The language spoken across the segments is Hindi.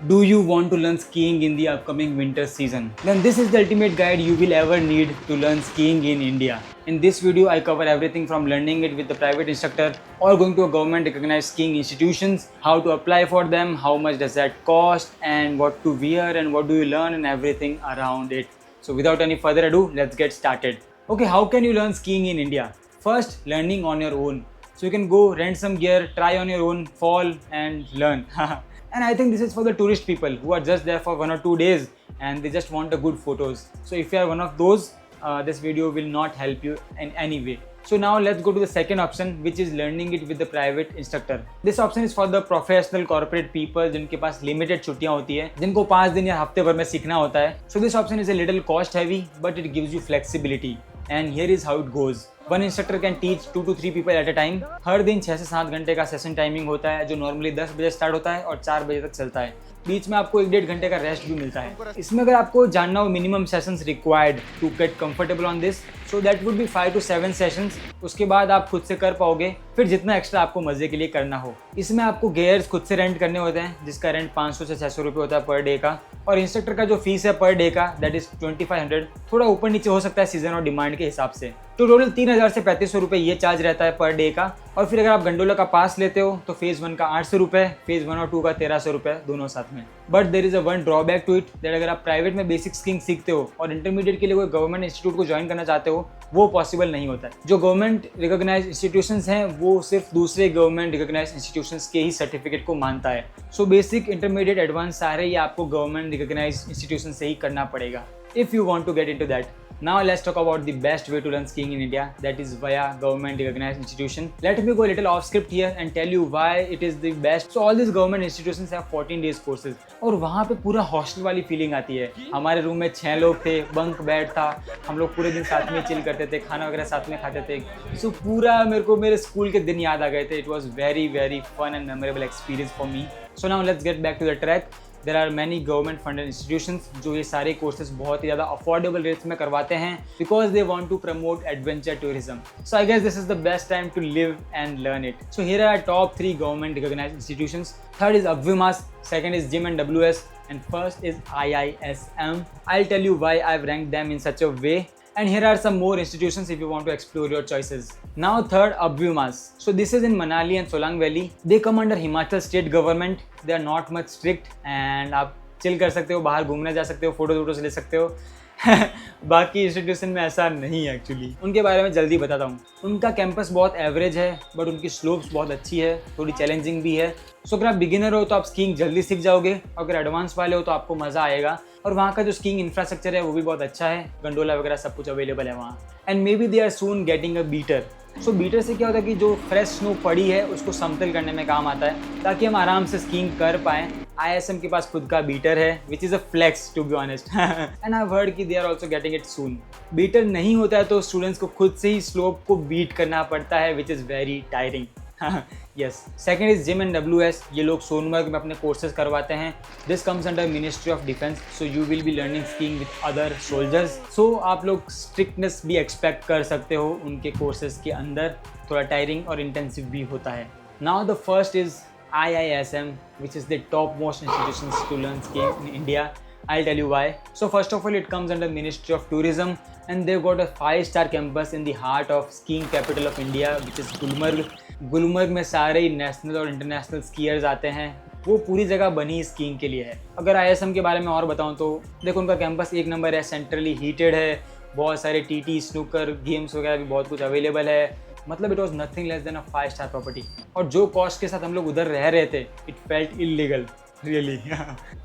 Do you want to learn skiing in the upcoming winter season? Then this is the ultimate guide you will ever need to learn skiing in India. In this video, I cover everything from learning it with the private instructor or going to a government recognized skiing institutions, how to apply for them, how much does that cost, and what to wear and what do you learn and everything around it. So without any further ado, let's get started. Okay, how can you learn skiing in India? First, learning on your own. So you can go rent some gear, try on your own, fall and learn. And I think this is for the tourist people who are just there for 1 or 2 days and they just want the good photos. So if you are one of those, this video will not help you in any way. So now let's go to the second option, which is learning it with the private instructor. This option is for the professional corporate people जिनके पास limited छुट्टियां होती है, जिनको 5 दिन या हफ्ते भर में सीखना होता है. So this option is a little cost heavy, but it gives you flexibility. And here is how it goes. One instructor can teach 2 to 3 people at a time. हर दिन 6 से 7 घंटे का सेशन टाइमिंग होता है जो नॉर्मली 10 बजे स्टार्ट होता है और 4 बजे तक चलता है. बीच में आपको 1-1.5 घंटे का रेस्ट भी मिलता है. इसमें अगर आपको जानना हो minimum sessions required to get comfortable on this, so that would be 5 to 7 sessions. उसके बाद आप खुद से कर पाओगे, फिर जितना एक्स्ट्रा आपको मजे के लिए करना हो. इसमें आपको गेयर्स खुद से रेंट करने होते हैं जिसका रेंट 500 से 600 रुपये होता है पर डे का. और इंस्ट्रक्टर का जो फीस है पर डे का दैट इज 2500. थोड़ा ऊपर नीचे हो सकता है सीजन और डिमांड के हिसाब से. तो टोटल 3000 से 3500 रुपये ये चार्ज रहता है पर डे का. और फिर अगर आप गंडोला का पास लेते हो तो फेज़ 1 का 800 रुपये, फेज़ 1 और 2 का 1300 रुपये दोनों साथ में. But there is a one drawback to it that अगर आप प्राइवेट में बेसिक स्कीइंग सीखते हो और इंटरमीडिएट के लिए कोई गवर्नमेंट इंस्टीट्यूट को ज्वाइन करना चाहते हो, वो पॉसिबल नहीं होता है. जो गवर्नमेंट रिकॉग्नाइज्ड इंस्टीट्यूशंस हैं वो सिर्फ दूसरे गवर्नमेंट रिकॉग्नाइज्ड इंस्टीट्यूशंस के ही सर्टिफिकेट को मानता है. सो बेसिक, इंटरमीडिएट, एडवांस सारे ये आपको गवर्नमेंट रिकॉग्नाइज्ड इंस्टीट्यूशन से ही करना पड़ेगा if you want to get into that. Now let's talk about the best way to learn skiing in India, that is via government recognized institution. Let me go a little off script here and tell you why it is the best. So all these government institutions have 14 days courses और वहाँ पे पूरा हॉस्टल वाली फीलिंग आती है. हमारे रूम में 6 लोग थे, बंक बेड था, हम लोग पूरे दिन साथ में चिल करते थे, खाना वगैरह साथ में खाते थे. सो पूरा मेरे को मेरे स्कूल के दिन याद आ गए थे. It was very very fun and memorable experience for me. So now let's get back to the track. There are many government funded institutions जो ये सारे कोर्सेज बहुत ही ज़्यादा अफोर्डेबल रेट्स में करवाते हैं because they want to promote adventure tourism. So I guess this is the best time to live and learn it. So here are top 3 government recognized institutions. Third is ABVIMAS, second is GIM and WS, and first is IISM. I'll tell you why I've ranked them in such a way. And here are some more institutions if you want to explore your choices. Now third, ABVIMAS. So this is in Manali and Solang Valley. They come under Himachal state government. They are not much strict and आप चिल कर सकते हो, बाहर घूमने जा सकते हो, फोटोज ले सकते हो. बाकी इंस्टीट्यूशन में ऐसा नहीं है एक्चुअली. उनके बारे में जल्दी बताता हूँ. उनका कैंपस बहुत एवरेज है बट उनकी स्लोप्स बहुत अच्छी है, थोड़ी चैलेंजिंग भी है. सो अगर आप बिगिनर हो तो आप स्कीइंग जल्दी सीख जाओगे, और अगर एडवांस वाले हो तो आपको मज़ा आएगा. और वहाँ का जो स्कीइंग इंफ्रास्ट्रक्चर है वो भी बहुत अच्छा है, गंडोला वगैरह सब कुछ अवेलेबल है वहाँ. And may be they are soon getting a beater. So beater से क्या होता है कि जो फ्रेश स्नो पड़ी है उसको समतल करने में काम आता है ताकि हम आराम से स्कीइंग कर पाएँ. IISM के पास खुद का बीटर है which is a flex to be honest. And I heard कि they are also getting it soon. Beater नहीं होता है तो स्टूडेंट्स को खुद से ही स्लोप को बीट करना पड़ता है which is very tiring. Yes. Second is JIM and WS. ये लोग सोनमर्ग में अपने कोर्सेज करवाते हैं. This comes under ministry of defence. So you will be learning skiing with other soldiers. So आप लोग स्ट्रिक्टनेस भी एक्सपेक्ट कर सकते हो उनके कोर्सेज के अंदर. थोड़ा टायरिंग और इंटेंसिव भी होता है. Now the first is IISM, which is the topmost institutions to learn skiing in India. I'll tell you why. So first of all, it comes under Ministry of Tourism and they've got a 5-star campus in the heart of skiing capital of India, which is Gulmarg. Gulmarg में सारे नेशनल और इंटरनेशनल स्कीयर्स आते हैं. वो पूरी जगह बनी स्कीइंग के लिए है. अगर IISM के बारे में और बताऊं तो देखो उनका कैंपस 1 नंबर है, सेंट्रली हीटेड है, बहुत सारे TT, स्नूकर, गेम्स वगैरह भी बहुत कुछ अवेलेबल है. मतलब it was nothing less than a five-star property. और जो कॉस्ट के साथ हम लोग उधर रह रहे थे it felt illegal really.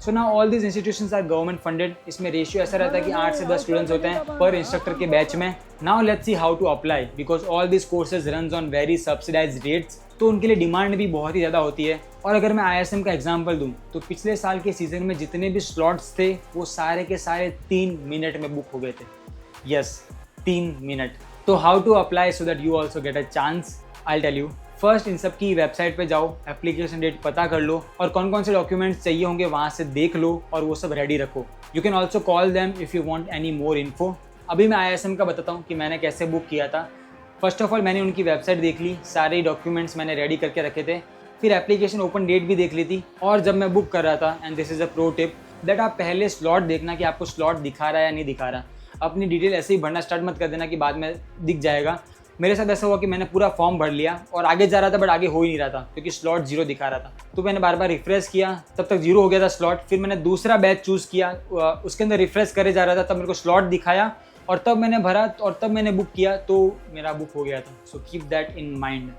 So now all these institutions are government funded. इसमें रेशियो ऐसा रहता है कि 8 से 10 स्टूडेंट्स होते हैं पर इंस्ट्रक्टर के बैच में. Now let's see how to apply because all this courses runs on very subsidised rates. तो उनके लिए डिमांड भी बहुत ही ज़्यादा होती है. और अगर मैं IISM का एग्जांपल दूं तो पिछले साल के सीजन में जितने भी स्लॉट्स थे वो सारे के सारे 3 मिनट में बुक हो गए थे. Yes, 3 minute. तो how to apply so that you also get a chance, I tell you. First इन सब की वेबसाइट पे जाओ, एप्लीकेशन डेट पता कर लो और कौन कौन से डॉक्यूमेंट्स चाहिए होंगे वहाँ से देख लो और वो सब रेडी रखो. You can also call them if you want any more info. अभी मैं IISM का बताता हूँ कि मैंने कैसे बुक किया था. फर्स्ट ऑफ ऑल मैंने उनकी वेबसाइट देख ली, सारे डॉक्यूमेंट्स मैंने रेडी करके रखे थे. फिर एप्लीकेशन ओपन डेट भी देख ली थी। और जब मैं बुक कर रहा था, and this is a pro tip, that आप पहले स्लॉट देखना कि आपको स्लॉट दिखा रहा है या नहीं दिखा रहा। अपनी डिटेल ऐसे ही भरना स्टार्ट मत कर देना कि बाद में दिख जाएगा। मेरे साथ ऐसा हुआ कि मैंने पूरा फॉर्म भर लिया और आगे जा रहा था, बट आगे हो ही नहीं रहा था क्योंकि स्लॉट 0 दिखा रहा था। तो मैंने बार बार रिफ्रेश किया, तब तक 0 हो गया था स्लॉट। फिर मैंने दूसरा बैच चूज़ किया, उसके अंदर रिफ्रेश करे जा रहा था, तब मेरे को स्लॉट दिखाया और तब मैंने भरा और तब मैंने बुक किया, तो मेरा बुक हो गया था। So keep that in mind.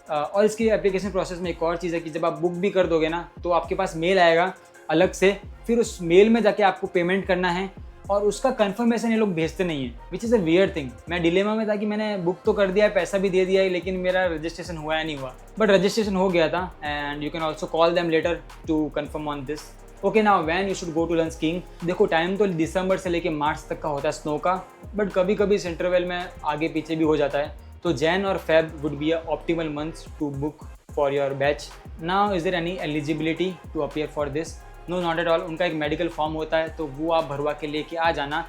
और इसके एप्लीकेशन प्रोसेस में एक और चीज़ है कि जब आप बुक भी कर दोगे ना, तो आपके पास मेल आएगा अलग से, फिर उस मेल में जाके आपको पेमेंट करना है और उसका कंफर्मेशन ये लोग भेजते नहीं है, which is a weird thing. मैं डिलेमा में था कि मैंने बुक तो कर दिया है, पैसा भी दे दिया है, लेकिन मेरा रजिस्ट्रेशन हुआ या नहीं हुआ। बट रजिस्ट्रेशन हो गया था, and you can also call them later to confirm on this. Okay, now when you should go to learn skiing. देखो, टाइम तो दिसंबर से लेके मार्च तक का होता है स्नो का, बट कभी कभी इस इंटरवल में आगे पीछे भी हो जाता है। तो जैन और Feb would be a optimal months to book for your batch. Now is there any eligibility to appear for this? No, not at all. उनका एक मेडिकल फॉर्म होता है, तो वो आप भरवा के लेके आ जाना।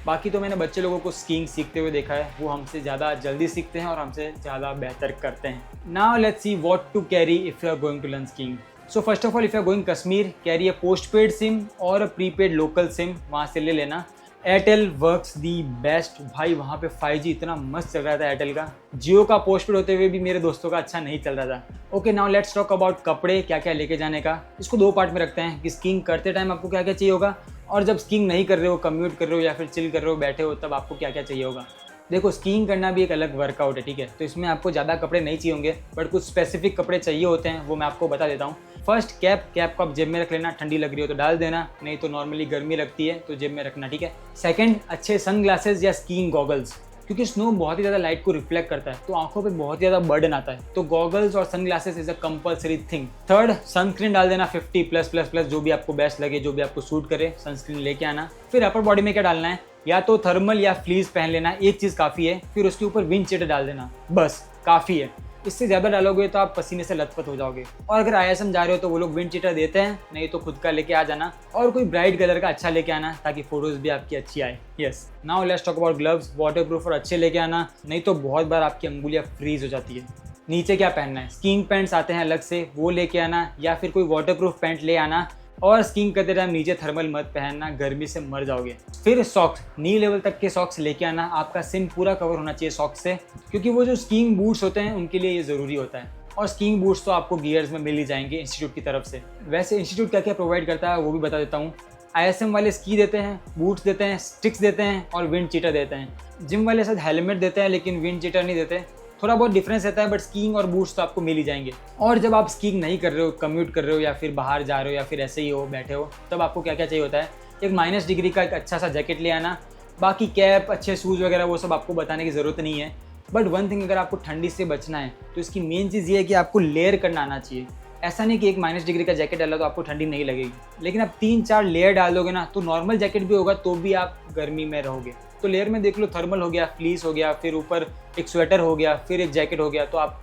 बाकी तो मैंने बच्चे लोगों को स्कीइंग सीखते हुए देखा है, वो हमसे ज़्यादा जल्दी सीखते हैं और हमसे ज़्यादा बेहतर करते हैं। Now let's see what to carry if you are going to learn skiing. So first of all, if you are going Kashmir, carry a postpaid sim और अ प्रीपेड लोकल सिम, वहाँ से ले लेना। Airtel works the best. भाई वहाँ पे 5G इतना मस्त चल रहा था एयरटेल का। जियो का पोस्टपेड होते हुए भी मेरे दोस्तों का अच्छा नहीं चल रहा था। Okay, now let's talk about कपड़े, क्या क्या लेके जाने का। इसको 2 पार्ट में रखते हैं कि स्कीइंग करते टाइम आपको क्या क्या चाहिए होगा, और जब स्कीइंग नहीं कर रहे हो, कम्यूट कर रहे हो या फिर चिल कर रहे हो, बैठे हो, तब आपको क्या क्या चाहिए होगा। देखो, स्कीइंग करना भी एक अलग वर्कआउट है, ठीक है, तो इसमें आपको ज़्यादा कपड़े नहीं चाहिए होंगे, बट कुछ स्पेसिफिक कपड़े चाहिए होते हैं, वो मैं आपको बता देता हूँ। फर्स्ट, कैप को आप जेब में रख लेना, ठंडी लग रही हो तो डाल देना, नहीं तो नॉर्मली गर्मी लगती है तो जेब में रखना, ठीक है। सेकंड, अच्छे सन ग्लासेस या स्कीइंग गॉगल्स, क्योंकि स्नो बहुत ही ज़्यादा लाइट को रिफ्लेक्ट करता है, तो आंखों पे बहुत ही ज़्यादा बर्डन आता है, तो गॉगल्स और sun glasses is a compulsory thing. Third, sunscreen डाल देना 50+++, जो भी आपको बेस्ट लगे, जो भी आपको सूट करे, सनस्क्रीन लेके आना। फिर अपर बॉडी में क्या डालना है, या तो थर्मल या फ्लीस पहन लेना, एक चीज़ काफ़ी है। फिर उसके ऊपर विंड चीटर डाल देना, बस काफ़ी है। इससे ज़्यादा डालोगे तो आप पसीने से लथपथ हो जाओगे। और अगर IISM जा रहे हो तो वो लोग विंड चीटर देते हैं, नहीं तो खुद का लेके आ जाना, और कोई ब्राइट कलर का अच्छा लेके आना ताकि फोटोज भी आपकी अच्छी आए। Yes, now let's talk about gloves. Waterproof और अच्छे लेके आना, नहीं तो बहुत बार आपकी अंगुलियाँ फ्रीज हो जाती है। नीचे क्या पहनना है, स्कीइंग पैंट्स आते हैं अलग से, वो लेके आना, या फिर कोई वाटरप्रूफ पैंट ले आना। और स्कीइंग करते टाइम नीचे थर्मल मत पहनना, गर्मी से मर जाओगे। फिर सॉक्स, नी लेवल तक के सॉक्स लेके आना, आपका सिम पूरा कवर होना चाहिए सॉक्स से, क्योंकि वो जो स्कीइंग बूट्स होते हैं उनके लिए ये ज़रूरी होता है। और स्कीइंग बूट्स तो आपको गियर्स में मिल ही जाएंगे इंस्टीट्यूट की तरफ से। वैसे इंस्टीट्यूट क्या क्या प्रोवाइड करता है वो भी बता देता हूँ। IISM वाले स्की देते हैं, बूट्स देते हैं, स्टिक्स देते हैं और विंड चीटर देते हैं। जिम वाले शायद हेलमेट देते हैं लेकिन विंड चीटर नहीं देते, थोड़ा बहुत डिफरेंस रहता है, बट स्कीइंग और बूट्स तो आपको मिल ही जाएंगे। और जब आप स्कीइंग नहीं कर रहे हो, कम्यूट कर रहे हो या फिर बाहर जा रहे हो या फिर ऐसे ही हो बैठे हो, तब आपको क्या क्या चाहिए होता है। एक -डिग्री का एक अच्छा सा जैकेट ले आना, बाकी कैप, अच्छे शूज़ वगैरह वो सब आपको बताने की ज़रूरत नहीं है। बट वन थिंग, अगर आपको ठंडी से बचना है तो इसकी मेन चीज़ ये है कि आपको लेयर करना आना चाहिए। ऐसा नहीं कि एक -डिग्री का जैकेट डाला तो आपको ठंडी नहीं लगेगी, लेकिन आप 3-4 लेयर डाल दोगे ना, तो नॉर्मल जैकेट भी होगा तो भी आप गर्मी में रहोगे। तो लेयर में देख लो, थर्मल हो गया, फ्लीस हो गया, फिर ऊपर एक स्वेटर हो गया, फिर एक जैकेट हो गया, तो आप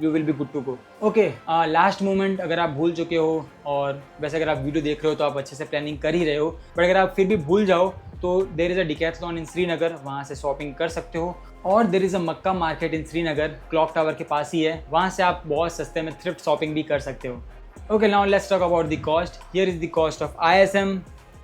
you will be good to go. Okay, last moment अगर आप भूल चुके हो, और वैसे अगर आप वीडियो देख रहे हो तो आप अच्छे से प्लानिंग कर ही रहे हो, बट अगर आप फिर भी भूल जाओ तो there is a Decathlon in Srinagar, वहाँ से शॉपिंग कर सकते हो। और देयर इज़ अ मक्का market in Srinagar, clock tower के पास ही है, वहाँ से आप बहुत सस्ते में थ्रिफ्ट शॉपिंग भी कर सकते हो। Okay, now let's talk about the cost. Here is the cost of IISM,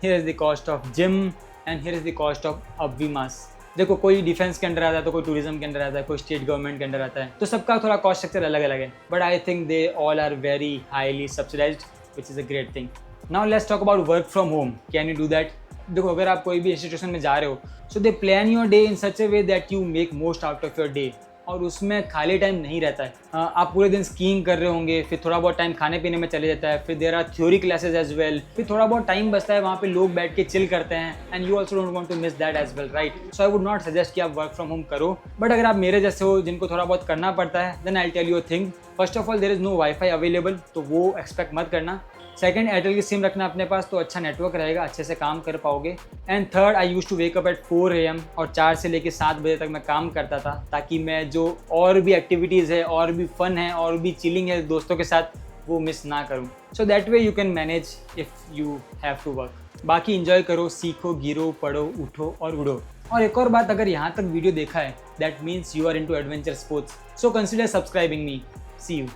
here is the cost of gym, and here is the cost of ABVIMAS। देखो, कोई डिफेंस के अंडर आता है, तो कोई टूरिज्म के अंडर आता है, कोई स्टेट गवर्नमेंट के अंडर आता है, तो सबका थोड़ा कॉस्ट स्ट्रक्चर अलग अलग है, but I think they all are very highly subsidised, which is a great thing. Now let's talk about work from home, can you do that. देखो, अगर आप कोई भी इंस्टीट्यूशन में जा रहे हो, so they plan your day in such a way that you make most out of your day, और उसमें खाली टाइम नहीं रहता है। आप पूरे दिन स्कीइंग कर रहे होंगे, फिर थोड़ा बहुत टाइम खाने पीने में चले जाता है, फिर there are theory classes as well, फिर थोड़ा बहुत टाइम बचता है, वहाँ पे लोग बैठ के चिल करते हैं, and you also don't want to miss that as well, right. So I would not suggest कि आप वर्क फ्रॉम होम करो, बट अगर आप मेरे जैसे हो जिनको थोड़ा बहुत करना पड़ता है, then I tell you a thing. First of all, there is no WiFi available, तो वो एक्सपेक्ट मत करना। सेकंड, एयरटेल की सिम रखना अपने पास, तो अच्छा नेटवर्क रहेगा, अच्छे से काम कर पाओगे। And third, I use to wake up at 4 AM, और 4 से लेकर 7 बजे तक मैं काम करता था, ताकि मैं जो और भी एक्टिविटीज़ है, और भी फन है, और भी चिलिंग है दोस्तों के साथ, वो मिस ना करूँ। So that way you can manage if you have to work. बाकी इंजॉय करो, सीखो, गिरो, पढ़ो, उठो और उड़ो। और एक और बात, अगर यहाँ तक वीडियो देखा है, that means you are into adventure sports, so consider subscribing me. See you.